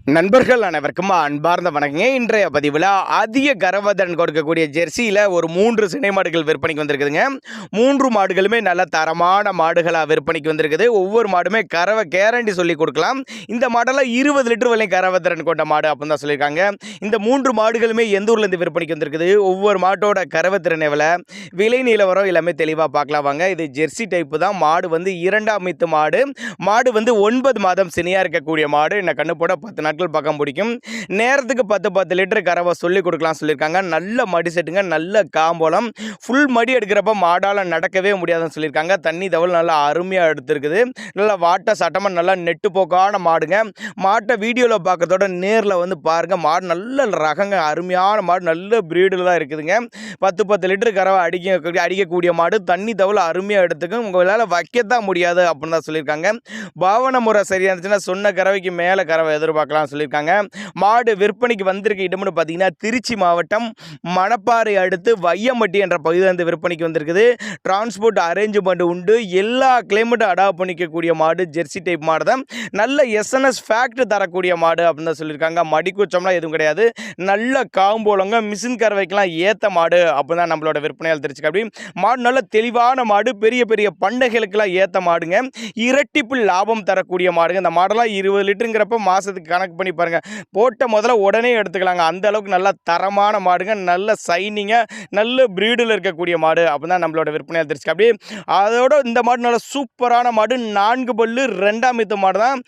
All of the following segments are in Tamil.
நண்பர்கள் அனைவருக்கும் அன்பார்ந்த வணக்கங்க. இன்றைய பதிவில் அதிக கர்வத்திறன் கொடுக்கக்கூடிய ஜெர்சியில் ஒரு 3 சினை மாடுகள் விற்பனைக்கு வந்திருக்குதுங்க. 3 மாடுகளுமே நல்ல தரமான மாடுகளாக விற்பனைக்கு வந்திருக்குது. ஒவ்வொரு மாடுமே கறவை கேரண்டி சொல்லி கொடுக்கலாம். இந்த மாடெல்லாம் 20 லிட்டர் வரையும் கறவைத்திறன் கொண்ட மாடு அப்படின்னு தான் சொல்லியிருக்காங்க. இந்த 3 மாடுகளுமே எந்த ஊர்லேருந்து விற்பனைக்கு வந்திருக்குது, ஒவ்வொரு மாட்டோட கறவைத்திறன் எவ்வளோ, விலை நிலவரம் எல்லாமே தெளிவாக பார்க்கலாம் வாங்க. இது ஜெர்சி டைப்பு தான். மாடு வந்து 2ஆம் மீத்து மாடு. மாடு வந்து 9 மாதம் சினையாக இருக்கக்கூடிய மாடு. என்ன கண்ணு போட 10 நாட்கள் பக்கம் பிடிக்கும். நேரத்துக்கு 10 லிட்டர் கறவை சொல்லி கொடுக்கலாம் சொல்லியிருக்காங்க. நல்ல மடி செட்டுங்க, நல்ல காம்போலம். ஃபுல் மடி எடுக்கிறப்ப மாடால் நடக்கவே முடியாதுன்னு சொல்லியிருக்காங்க. தண்ணி தவள் நல்லா அருமையாக எடுத்துருக்குது. நல்லா வாட்ட சட்டமாக நல்லா நெட்டு போக்கான மாடுங்க. மாட்டை வீடியோவில் பார்க்கறதோட நேரில் வந்து பாருங்கள். மாடு நல்ல ரகங்க, அருமையான மாடு, நல்ல ப்ரீடில் தான் இருக்குதுங்க. 10 லிட்டர் கறவை அடிக்கக்கூடிய மாடு. தண்ணி தவள் அருமையாக எடுத்துக்கும். உங்களால் வைக்கத்தான் முடியாது அப்படின்னு தான் சொல்லியிருக்காங்க. பாவன முறை சரியாக இருந்துச்சுன்னா சொன்ன கறவைக்கு மேலே கறவை எதிர்பார்க்கலாம் சொல்லியிருக்காங்க. மாடு விற்பனைக்கு வந்திருக்க இடம்னு பார்த்தீங்கன்னா திருச்சி மாவட்டம் மணப்பாறை அடுத்து வையம்பட்டி என்ற பகுதியிலிருந்து விற்பனைக்கு வந்திருக்குது. டிரான்ஸ்போர்ட் அரேஞ்ச்மெண்ட் உண்டு. எல்லா கிளைமேட்டும் அடாப்ட் பண்ணிக்கக்கூடிய மாடு ஜெர்சி டைப் மாடு தான். நல்ல எஸ்என்எஸ் ஃபேக்ட் தரக்கூடிய மாடு அப்படின்னு தான் சொல்லியிருக்காங்க. மடிக்கூச்சம்லாம் எதுவும் கிடையாது. நல்ல காம்போலங்க, மிஷின் கறவைக்கெல்லாம் ஏற்ற மாடு அப்படின்னு தான் நம்மளோட விற்பனையால் தெரிஞ்சுக்க. அப்படி மாடு நல்ல தெளிவான மாடு, பெரிய பெரிய பண்டைகளுக்கெல்லாம் ஏற்ற மாடுங்க. இரட்டிப்பு லாபம் தரக்கூடிய மாடுங்க. இந்த மாடெல்லாம் 20 லிட்டருங்கிறப்ப மாதத்துக்கு கணக்கு பண்ணி பாருங்க. போட்ட முதல்ல உடனே எடுத்துக்கலாங்க. அந்த அளவுக்கு நல்ல தரமான மாடுங்க, நல்ல சைனிங்க, நல்ல பிரீடில் இருக்கக்கூடிய மாடு அப்படிதான் நம்மளோட விற்பனையாக தெரிஞ்சுக்க. அப்படி அதோட இந்த மாடு நல்ல சூப்பரான மாடு. 4 பல்லு 2ஆம் மீத்து மாடு தான்.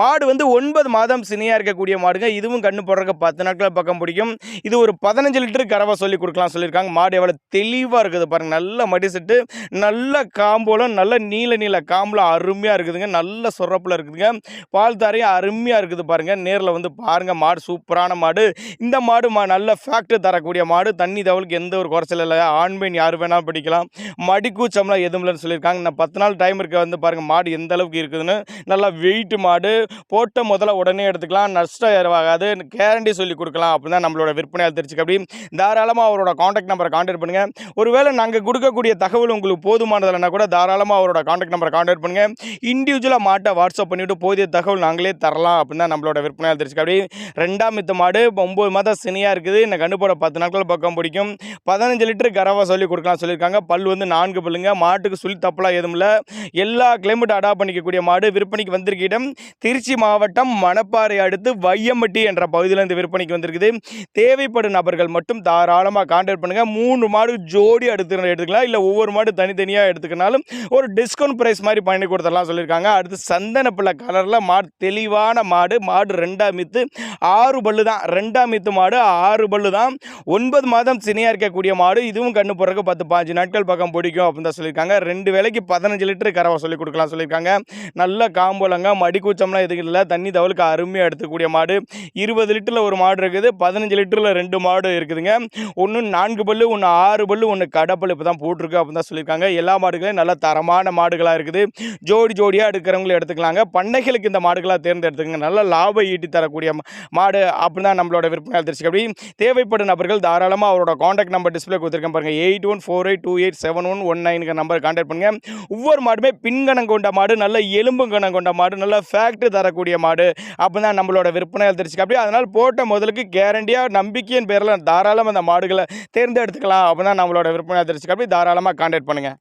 மாடு வந்து 9 மாதம் சினியாக இருக்கக்கூடிய மாடுங்க. இதுவும் கண்ணு போடுறதுக்கு 10 நாட்கள் பக்கம் பிடிக்கும். இது ஒரு 15 லிட்டர் கறவை சொல்லி கொடுக்கலாம் சொல்லியிருக்காங்க. மாடு எவ்வளோ தெளிவாக இருக்குது பாருங்க. நல்ல மடி செட்டு, நல்ல காம்போலம், நல்ல நீல காம்புலம் அருமையாக இருக்குதுங்க. நல்ல சொரப்பில் இருக்குதுங்க. பால் தாரையும் அருமையாக இருக்குது பாருங்க. நேரில் வந்து பாருங்க. மாடு சூப்பரான மாடு. இந்த மாடு நல்ல ஃபேக்ட் தரக்கூடிய மாடு. தண்ணி தவளுக்கு எந்த ஒரு குறைச்சல் இல்லை. ஆண் பெண் யார் வேணாலும் பிடிக்கலாம். மடிக்கூச்சம்லாம் எதுவும் இல்லைன்னு சொல்லியிருக்காங்க. நான் 10 நாள் டைம் இருக்க வந்து பாருங்க மாடு எந்த அளவுக்கு இருக்குதுன்னு. நல்லா வெயிட் மாடு. போட்ட முதல்ல உடனே எடுத்துக்கலாம். நஷ்டம் ஆகாது. கேரண்டி சொல்லி கொடுக்கலாம் அப்படின்னு தான் நம்மளோட விற்பனையால் தெரிஞ்சுக்க. அப்படி தாராளமாக அவரோட காண்டாக்ட் நம்பரை கான்டாக்ட் பண்ணுங்க. ஒருவேளை நாங்கள் கொடுக்கக்கூடிய தகவல் உங்களுக்கு போதுமானதில்லைன்னா கூட தாராளமாக அவரோட கான்டாக்ட் நம்பரை கான்டாக்ட் பண்ணுங்க. இண்டிவிஜுவலாக மாட்டை வாட்ஸ்அப் பண்ணிவிட்டு போதிய தகவல் நாங்களே தரலாம் அப்படின்னு தான் நம்மளோட விற்பனையால் தெரிஞ்சுக்க. அப்படி 2ஆம் மீத்து மாடு 9 மாதம் சினியாக இருக்குது. இந்த கண்டு போட 10 நாட்கள் பக்கம் பிடிக்கும். 15 லிட்டர் கறவை சொல்லி கொடுக்கலாம் சொல்லியிருக்காங்க. பல் வந்து 4 பல்லுங்க. மாட்டுக்கு சொல்லி தப்பலாம் எதுவும் இல்லை. எல்லா கிளைமேட் அடாப்ட் பண்ணிக்கக்கூடிய மாடு. விற்பனைக்கு வந்திருக்க இடம் திருச்சி மாவட்டம் மணப்பாறை அடுத்து வையம்பட்டி என்ற பகுதியிலிருந்து விற்பனைக்கு வந்திருக்குது. தேவைப்படும் நபர்கள் மட்டும் தாராளமாக கான்டாக்ட் பண்ணுங்கள். 3 மாடு ஜோடி எடுத்துக்கலாம், இல்லை ஒவ்வொரு மாடு தனித்தனியாக எடுத்துக்கினாலும் ஒரு டிஸ்கவுண்ட் ப்ரைஸ் மாதிரி பண்ணி கொடுத்துடலாம் சொல்லியிருக்காங்க. அடுத்து சந்தனப்பிள்ளை கலரில் மாடு, தெளிவான மாடு. மாடு 2ஆம் மீத்து 6 பல்லு தான். 2ஆம் மீத்து மாடு 6 பல்லு தான். 9 மாதம் சினியாக இருக்கக்கூடிய மாடு. இதுவும் கண்ணு போடுறதுக்கு 10-15 நாட்கள் பக்கம் பிடிக்கும் அப்படின்னு தான் சொல்லியிருக்காங்க. 2 வேளைக்கு 15 லிட்டர் கறவை சொல்லி கொடுக்கலாம் சொல்லியிருக்காங்க. நல்ல காம்போலங்க, மடிக்கூச்சம்லாம் எதுவும் இல்லை. தண்ணி தவளுக்கு அருமையாக எடுத்துக்கூடிய மாடு. 20 லிட்டரில் ஒரு மாடு இருக்குது. 15 லிட்டரில் 2 மாடு இருக்குதுங்க. ஒன்று 4 பல்லு, ஒன்று 6 பல்லு, ஒன்று கடப்பல் இப்போ தான் போட்டிருக்கு அப்படின்னு தான் சொல்லியிருக்காங்க. எல்லா மாடுகளையும் நல்ல தரமான மாடுகளாக இருக்குது. ஜோடியாக எடுக்கிறவங்களும் எடுத்துக்கலாங்க. பண்ணைகளுக்கு இந்த மாடுகளாக தேர்ந்தெடுத்துக்கங்க. நல்ல லாபம் ஈட்டி தரக்கூடிய மாடு அப்படின்னு தான் நம்மளோட விற்பனை தெரிஞ்சுக்க. அப்படி தேவைப்படும் நபர்கள் தாராளமாக அவரோட காண்டாக்ட் நம்பர் டிஸ்பிளே கொடுத்துருக்கேன் பாருங்கள். 8148287119 நம்பர் கான்டாக்ட் பண்ணுங்கள். ஒவ்வொரு மாடுமே பின்கணம் கொண்ட மாடு, நல்ல எலும்பு கணம் கொண்ட மாடு, நல்ல ஃபேக்ட் தரக்கூடிய மாடு அப்படின்னு தான் நம்மளோட விற்பனையால் தெரிஞ்சுக்க. அப்படி அதனால் போட்ட முதலுக்கு கேரண்டியாக நம்பிக்கையின் பேரில் தாராளமாக அந்த மாடுகளை தேர்ந்தெடுத்துக்கலாம் அப்படின்னு தான் நம்மளோட விற்பனையால் தெரிஞ்சுக்க. அப்படி தாராளமாக கான்டாக்ட் பண்ணுங்கள்.